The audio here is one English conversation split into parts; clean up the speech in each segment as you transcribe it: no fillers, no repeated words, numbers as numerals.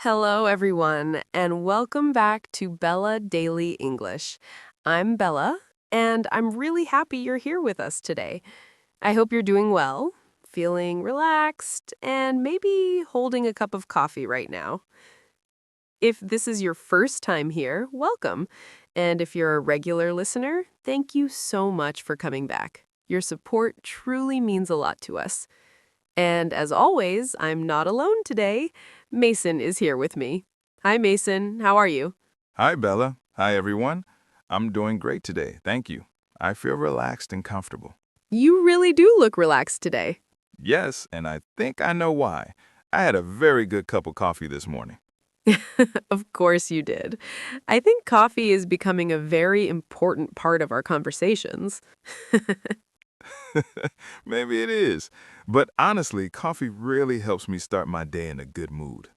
Hello, everyone, and welcome back to Bella Daily English. I'm Bella, and I'm really happy you're here with us today. I hope you're doing well, feeling relaxed, and maybe holding a cup of coffee right now. If this is your first time here, welcome. And if you're a regular listener, thank you so much for coming back. Your support truly means a lot to us. And as always, I'm not alone today. Mason is here with me. Hi, Mason. How are you? Hi, Bella. Hi, everyone. I'm doing great today. Thank you. I feel relaxed and comfortable. You really do look relaxed today. Yes, and I think I know why. I had a very good cup of coffee this morning. Of course you did. I think coffee is becoming a very important part of our conversations. Maybe it is. But honestly, coffee really helps me start my day in a good mood.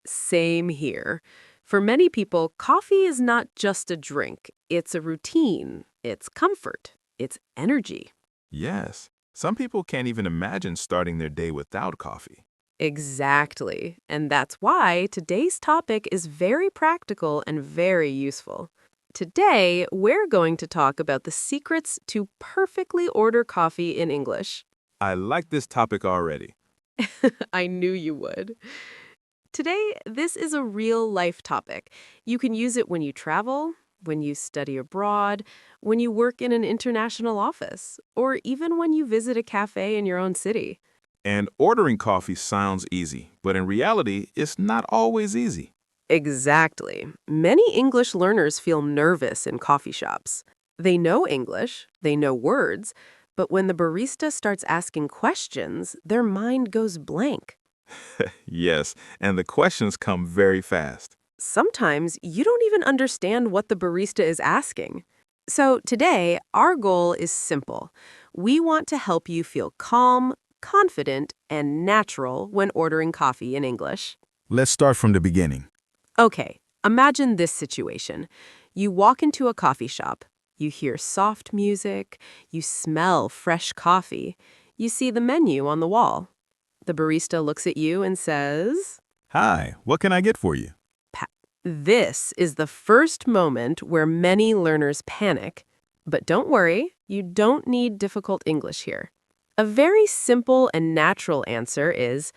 Same here. For many people, coffee is not just a drink. It's a routine. It's comfort. It's energy. Yes, some people can't even imagine starting their day without coffee. Exactly. And that's why today's topic is very practical and very useful. Today, we're going to talk about the secrets to perfectly order coffee in English. I like this topic already. I knew you would. Today, this is a real life topic. You can use it when you travel, when you study abroad, when you work in an international office, or even when you visit a cafe in your own city. And ordering coffee sounds easy, but in reality, it's not always easy. Exactly. Many English learners feel nervous in coffee shops. They know English, they know words, but when the barista starts asking questions, their mind goes blank. Yes, and the questions come very fast. Sometimes you don't even understand what the barista is asking. So today, our goal is simple. We want to help you feel calm, confident, and natural when ordering coffee in English. Let's start from the beginning. Okay, imagine this situation. You walk into a coffee shop. You hear soft music. You smell fresh coffee. You see the menu on the wall. The barista looks at you and says, Hi, what can I get for you? "Pa-" This is the first moment where many learners panic. But don't worry, you don't need difficult English here. A very simple and natural answer is,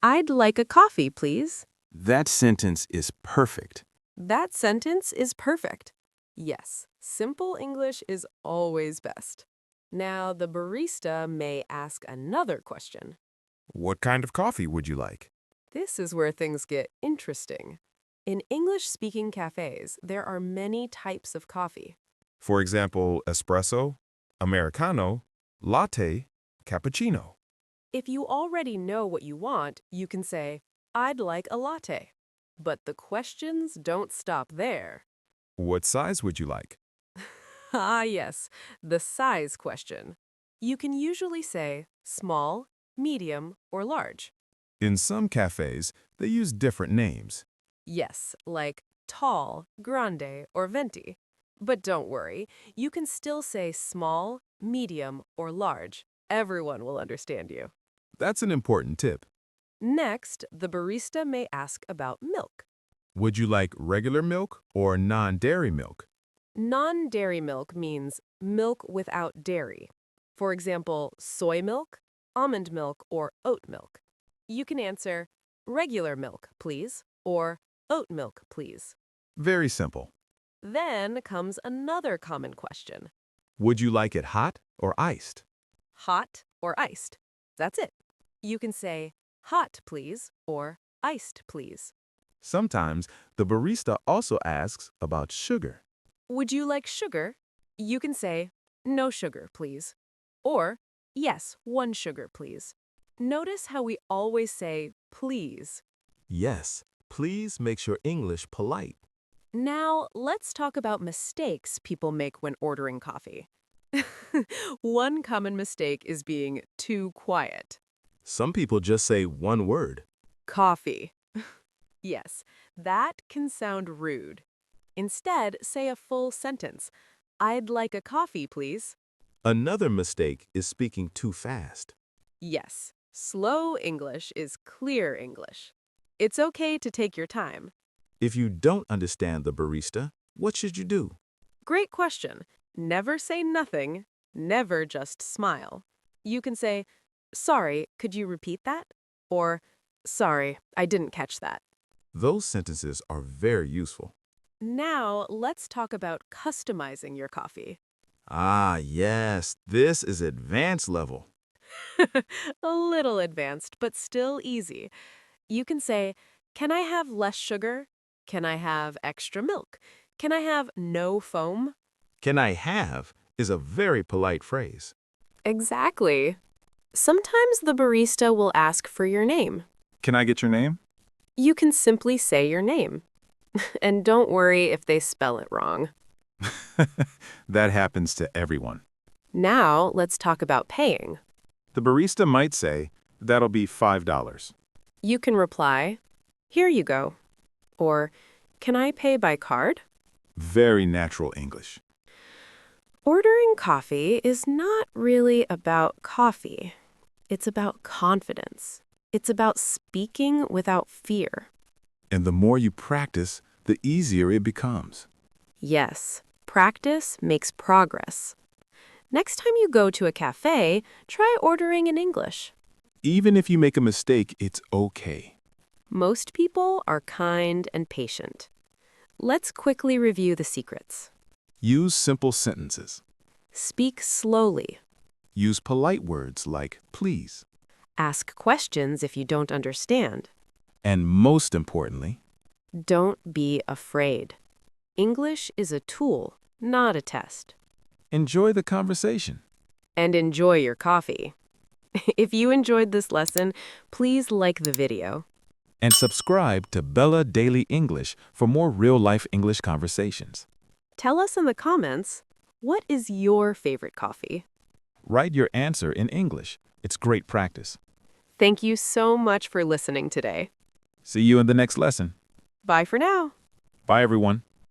"I'd like a coffee, please." That sentence is perfect. That sentence is perfect. Yes, simple English is always best. Now, the barista may ask another question. What kind of coffee would you like? This is where things get interesting. In English-speaking cafes, there are many types of coffee. For example, espresso, americano, latte, cappuccino. If you already know what you want, you can say, "I'd like a latte." But the questions don't stop there. What size would you like? Ah, yes, the size question. You can usually say small, medium, or large. In some cafes, they use different names. Yes, like tall, grande, or venti. But don't worry, you can still say small, medium, or large. Everyone will understand you. That's an important tip. Next, the barista may ask about milk. Would you like regular milk or non-dairy milk? Non-dairy milk means milk without dairy. For example, soy milk, almond milk, or oat milk. You can answer, "Regular milk, please," or "Oat milk, please." Very simple. Then comes another common question, Would you like it hot or iced? hot or iced? That's it. You can say, "Hot, please," or "Iced, please." Sometimes the barista also asks about sugar. Would you like sugar? You can say, "No sugar, please." Or, "Yes, 1 sugar, please." Notice how we always say, "please." Yes, please makes your English polite. Now, let's talk about mistakes people make when ordering coffee. One common mistake is being too quiet. Some people just say one word. Coffee. Yes, that can sound rude. Instead, say a full sentence. "I'd like a coffee, please." Another mistake is speaking too fast. Yes, slow English is clear English. It's okay to take your time. If you don't understand the barista, what should you do? Great question. Never say nothing, never just smile. You can say, "Sorry, could you repeat that?" Or, "Sorry, I didn't catch that." Those sentences are very useful. Now, let's talk about customizing your coffee. Ah, yes, this is advanced level. A little advanced, but still easy. You can say, "Can I have less sugar? Can I have extra milk? Can I have no foam?" Can I have is a very polite phrase. Exactly. Sometimes the barista will ask for your name. Can I get your name? You can simply say your name. And don't worry if they spell it wrong. That happens to everyone. Now, let's talk about paying. The barista might say, that'll be $5. You can reply, "Here you go." Or, "Can I pay by card?" Very natural English. Ordering coffee is not really about coffee. It's about confidence. It's about speaking without fear. And the more you practice, the easier it becomes. Yes, practice makes progress. Next time you go to a cafe, try ordering in English. Even if you make a mistake, it's okay. Most people are kind and patient. Let's quickly review the secrets. Use simple sentences. Speak slowly. Use polite words like please. Ask questions if you don't understand. And most importantly, Don't be afraid. English is a tool, not a test. enjoy the conversation. And enjoy your coffee. If you enjoyed this lesson, please like the video. And subscribe to Bella Daily English for more real-life English conversations. Tell us in the comments, what is your favorite coffee? Write your answer in English. It's great practice. Thank you so much for listening today. See you in the next lesson. Bye for now. Bye, everyone.